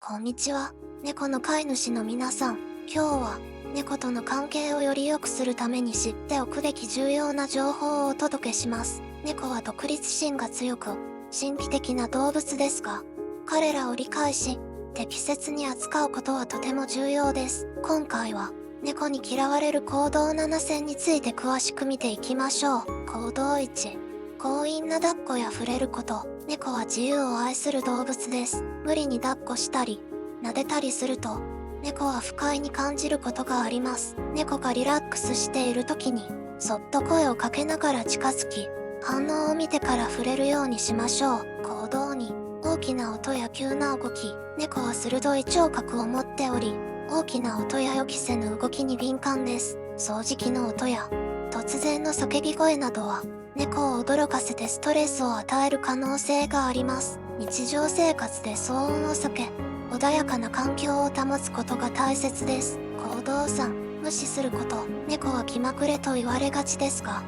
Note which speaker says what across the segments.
Speaker 1: こんにちは。猫の飼い主の皆さん。今日は、猫との関係をより良くするために知っておくべき重要な情報をお届けします。猫は独立心が強く、神秘的な動物ですが、彼らを理解し、適切に扱うことはとても重要です。今回は、猫に嫌われる行動7選について詳しく見ていきましょう。行動1、強引な抱っこや触れること。猫は自由を愛する動物です。無理に抱っこしたり、撫でたりすると、猫は不快に感じることがあります。猫がリラックスしている時に、そっと声をかけながら近づき、反応を見てから触れるようにしましょう。行動に、大きな音や急な動き。猫は鋭い聴覚を持っており、大きな音や予期せぬ動きに敏感です。掃除機の音や、突然の叫び声などは、猫を驚かせてストレスを与える可能性があります。日常生活で騒音を避け、穏やかな環境を保つことが大切です。行動3、無視すること。猫は気まぐれと言われがちですが、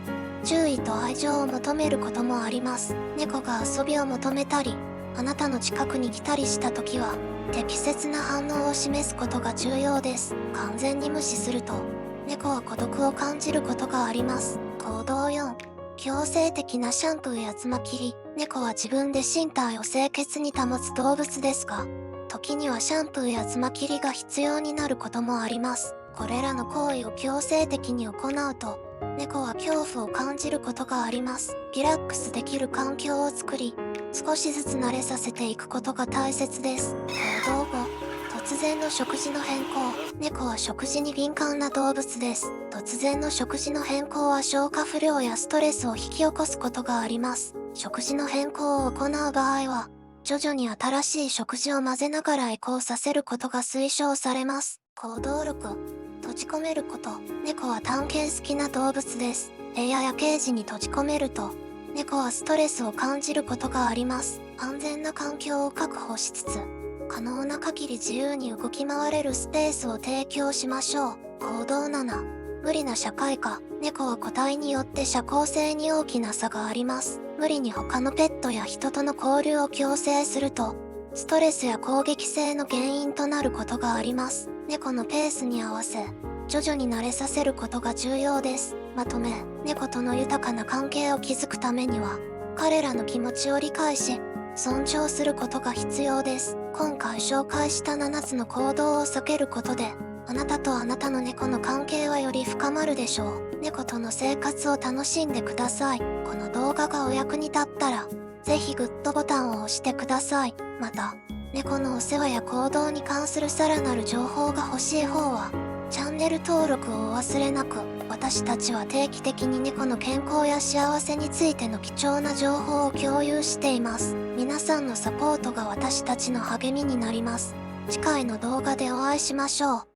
Speaker 1: 注意と愛情を求めることもあります。猫が遊びを求めたり、あなたの近くに来たりした時は、適切な反応を示すことが重要です。完全に無視すると、猫は孤独を感じることがあります。行動4、強制的なシャンプーやつま切り。猫は自分で身体を清潔に保つ動物ですが、時にはシャンプーやつま切りが必要になることもあります。これらの行為を強制的に行うと、猫は恐怖を感じることがあります。リラックスできる環境を作り、少しずつ慣れさせていくことが大切です。行動後、突然の食事の変更。猫は食事に敏感な動物です。突然の食事の変更は消化不良やストレスを引き起こすことがあります。食事の変更を行う場合は、徐々に新しい食事を混ぜながら移行させることが推奨されます。行動6、閉じ込めること。猫は探検好きな動物です。部屋やケージに閉じ込めると、猫はストレスを感じることがあります。安全な環境を確保しつつ、可能な限り自由に動き回れるスペースを提供しましょう。行動7、無理な社会化。猫は個体によって社交性に大きな差があります。無理に他のペットや人との交流を強制すると、ストレスや攻撃性の原因となることがあります。猫のペースに合わせ、徐々に慣れさせることが重要です。まとめ、猫との豊かな関係を築くためには、彼らの気持ちを理解し、尊重することが必要です。今回紹介した7つの行動を避けることで、あなたとあなたの猫の関係はより深まるでしょう。猫との生活を楽しんでください。この動画がお役に立ったら、ぜひグッドボタンを押してください。また、猫のお世話や行動に関するさらなる情報が欲しい方は、チャンネル登録をお忘れなく。私たちは定期的に猫の健康や幸せについての貴重な情報を共有しています。皆さんのサポートが私たちの励みになります。次回の動画でお会いしましょう。